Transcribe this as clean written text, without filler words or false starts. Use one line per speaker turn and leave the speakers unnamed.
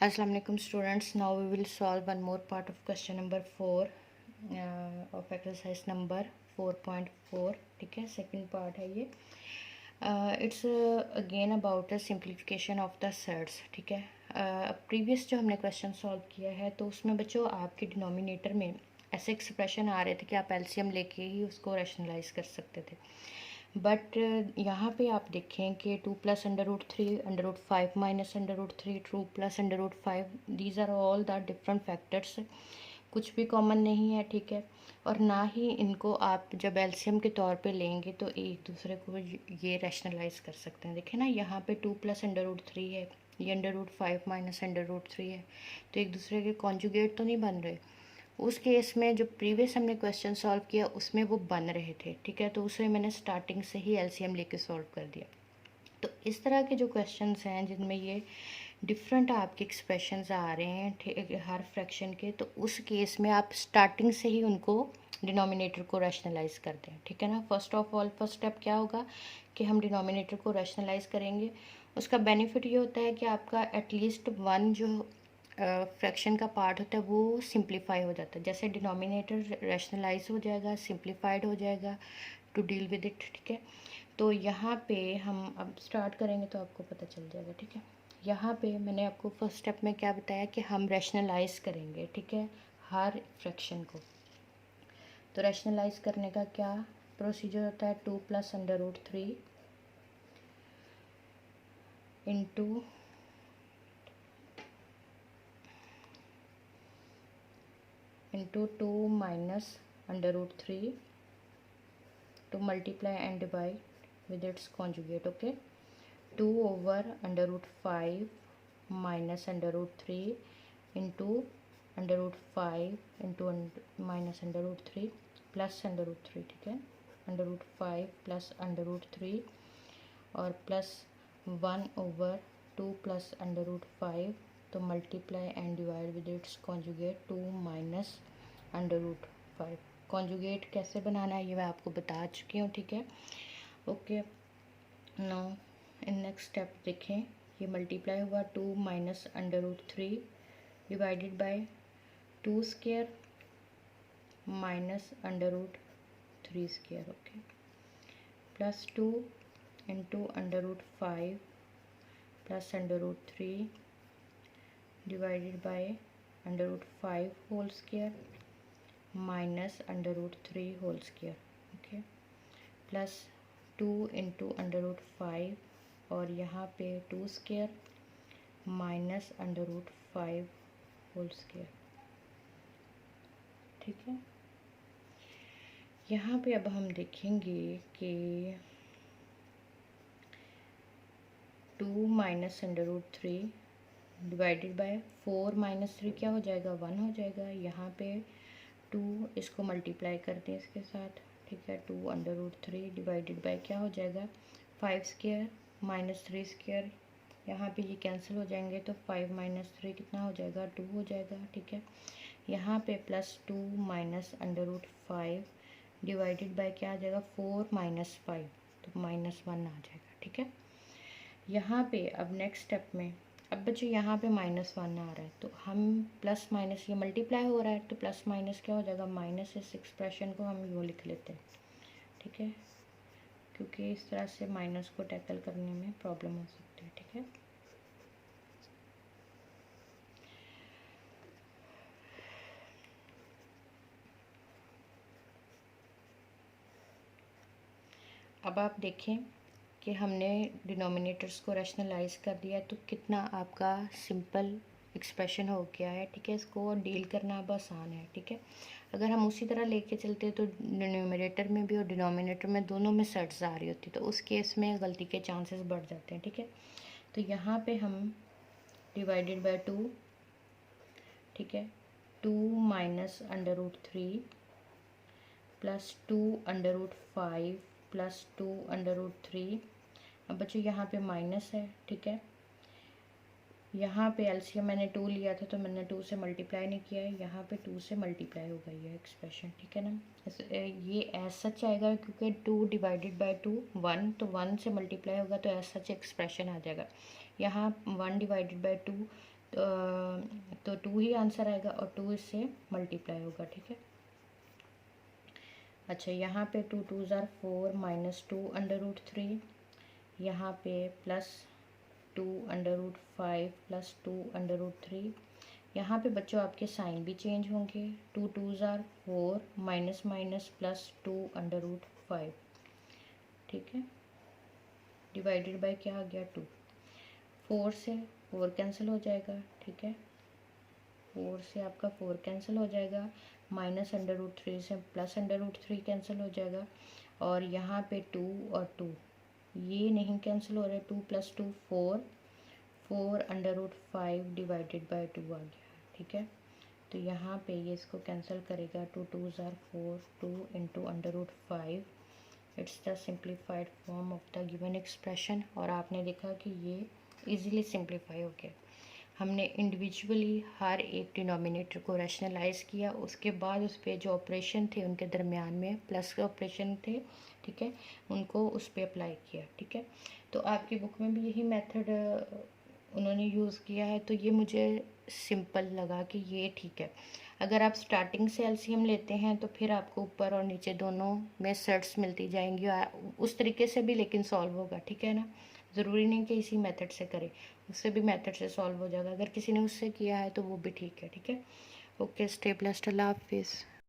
Assalamu alaikum students. Now we will solve one more part of question number 4 of exercise number 4.4. ठीक है, second part है ये. It's again about the simplification of the sets. ठीक है, previous जो हमने question solve किया है तो उसमें बच्चों आपके डिनोमिनेटर में ऐसे एक्सप्रेशन आ रहे थे कि आप एलसीएम लेके ही उसको रैशनलाइज कर सकते थे. बट यहाँ पे आप देखें कि 2 plus √3 √5 minus √3 2 plus √5 these are all the different factors. कुछ भी कॉमन नहीं है, ठीक है. और ना ही इनको आप जब एलसीएम के तौर पे लेंगे तो एक दूसरे को ये रैशनलाइज कर सकते हैं. देखें ना, यहाँ पे 2 प्लस √3 है, ये √5 माइनस √3 है, तो एक दूसरे के कॉन्जुगेट तो नहीं बन रहे. उस केस में जो प्रीवियस हमने क्वेश्चन सॉल्व किया उसमें वो बन रहे थे, ठीक है. तो उसे मैंने स्टार्टिंग से ही एलसीएम लेके सॉल्व कर दिया. तो इस तरह के जो क्वेश्चंस हैं जिनमें ये डिफरेंट आपके एक्सप्रेशंस आ रहे हैं, ठीक है, हर फ्रैक्शन के, तो उस केस में आप स्टार्टिंग से ही उनको डिनोमिनेटर को रैशनलाइज कर दें, ठीक है ना. First of all first step क्या होगा कि हम डिनोमिनेटर को रैशनलाइज करेंगे. उसका बेनिफिट ये होता है कि आपका एटलीस्ट वन जो फ्रैक्शन का पार्ट होता है वो सिंप्लीफाई हो जाता है. जैसे डिनोमिनेटर रैशनलाइज हो जाएगा, सिंप्लीफाइड हो जाएगा टू डील विद इट, ठीक है. तो यहाँ पे हम अब स्टार्ट करेंगे तो आपको पता चल जाएगा, ठीक है. यहाँ पे मैंने आपको फर्स्ट स्टेप में क्या बताया कि हम रैशनलाइज करेंगे, ठीक है, हर फ्रैक्शन को. तो रैशनलाइज करने का क्या प्रोसीजर होता है, 2 plus √3 into into 2 minus √3 to multiply and divide with its conjugate. Okay, 2 over √5 minus √3 into √5 into minus √3 plus √3, ठीक है, √5 plus √3 और प्लस 1 over 2 plus √5 तो multiply and divide with its conjugate 2 minus √5. Conjugate कैसे बनाना है ये मैं आपको बता चुकी हूँ, ठीक है. Okay, no in next step देखें, ये मल्टीप्लाई हुआ 2 minus √3 divided by 2 square minus √3 square. Okay, plus 2 into √5 plus √3 divided by √5 whole square minus √3 whole square. Okay, plus 2 into √5 और यहाँ पे 2 स्क्वायर माइनस √5 होल स्क्वायर, ठीक है. यहाँ पे अब हम देखेंगे कि 2 माइनस √3 डिवाइडेड बाय 4 माइनस 3 क्या हो जाएगा, 1 हो जाएगा. यहाँ पे 2 इसको मल्टीप्लाई करते हैं इसके साथ, ठीक है. 2 √3 डिवाइडेड बाय क्या हो जाएगा, 5 स्क्वायर माइनस 3 स्क्वायर, यहाँ पे ये कैंसिल हो जाएंगे तो 5 माइनस 3 कितना हो जाएगा, 2 हो जाएगा, ठीक है. यहाँ पे प्लस 2 माइनस √5 डिवाइडेड बाय क्या आ जाएगा, 4 माइनस 5 तो -1 आ जाएगा, ठीक है. यहाँ पे अब नेक्स्ट स्टेप में अब बच्चों यहाँ पे -1 आ रहा है तो हम प्लस माइनस ये मल्टीप्लाई हो रहा है तो प्लस माइनस क्या हो जाएगा, माइनस इस एक्सप्रेशन को हम यूँ लिख लेते हैं, ठीक है, क्योंकि इस तरह से माइनस को टैकल करने में प्रॉब्लम हो सकती है, ठीक है. अब आप देखें कि हमने डिनोमिनेटर्स को रैशनलाइज कर दिया तो कितना आपका सिंपल एक्सप्रेशन हो गया है, ठीक है. इसको डील करना अब आसान है, ठीक है. अगर हम उसी तरह लेके चलते तो न्यूमरेटर में भी और डिनोमिनेटर में दोनों में सेट्स आ रही होती तो उस केस में गलती के चांसेस बढ़ जाते हैं, ठीक है. तो यहाँ पे हम डिवाइडेड बाय 2, ठीक है, 2 माइनस √3 प्लस 2 √5 प्लस 2 √3. अब बच्चों यहाँ पे माइनस है, ठीक है. यहाँ पे एलसीएम मैंने 2 लिया था तो मैंने 2 से मल्टीप्लाई नहीं किया है, यहाँ पे 2 से मल्टीप्लाई हो गई है एक्सप्रेशन, ठीक है ना. ये एज सच आएगा क्योंकि 2 डिवाइडेड बाय 2 1 तो 1 से मल्टीप्लाई होगा तो एज सच एक्सप्रेशन आ जाएगा. यहाँ 1 डिवाइडेड बाय 2 तो 2 ही आंसर आएगा और 2 इससे मल्टीप्लाई होगा, ठीक है। अच्छा, यहाँ पे 2 2s are 4 minus 2 under root 3, यहाँ पे plus 2 under root 5 plus 2 under root 3। यहाँ पे बच्चों आपके साइन भी चेंज होंगे। 2 2s are 4 minus minus plus 2 under root 5, ठीक है। डिवाइडेड बाय क्या आ गया 2, 4 से 4 कैंसिल हो जाएगा, ठीक है। 4 से आपका 4 कैंसिल हो जाएगा, माइनस अंडर रूट 3 से प्लस अंडर रूट 3 कैंसिल हो जाएगा, और यहाँ पे 2 और 2 ये नहीं कैंसिल हो रहे, 2 plus 2 4, 4 under root 5 divided by 2 आ गया, ठीक है। तो यहाँ पे ये इसको कैंसिल करेगा, 2 2s are 4, 2 into under root 5, it's the simplified form of the given expression. और आपने देखा कि ये इजीली सिंप्लीफाई हो गया। हमने इंडिविजुअली हर एक डिनोमिनेटर को रैशनलाइज किया, उसके बाद उस पर जो ऑपरेशन थे उनके दरमियान में प्लस के ऑपरेशन थे, ठीक है, उनको उस पर अप्लाई किया, ठीक है। तो आपकी बुक में भी यही मेथड उन्होंने यूज़ किया है, तो ये मुझे सिंपल लगा कि ये ठीक है। अगर आप स्टार्टिंग से एलसीएम लेते हैं तो फिर आपको ऊपर और नीचे दोनों में सेट्स मिलती जाएंगी, उस तरीके से भी लेकिन सॉल्व होगा, ठीक है ना। ज़रूरी नहीं कि इसी मेथड से करें, उससे भी मेथड से सॉल्व हो जाएगा। अगर किसी ने उससे किया है तो वो भी ठीक है, ठीक है। ओके, स्टे ब्लेस्ड, अल्लाह हाफिज़।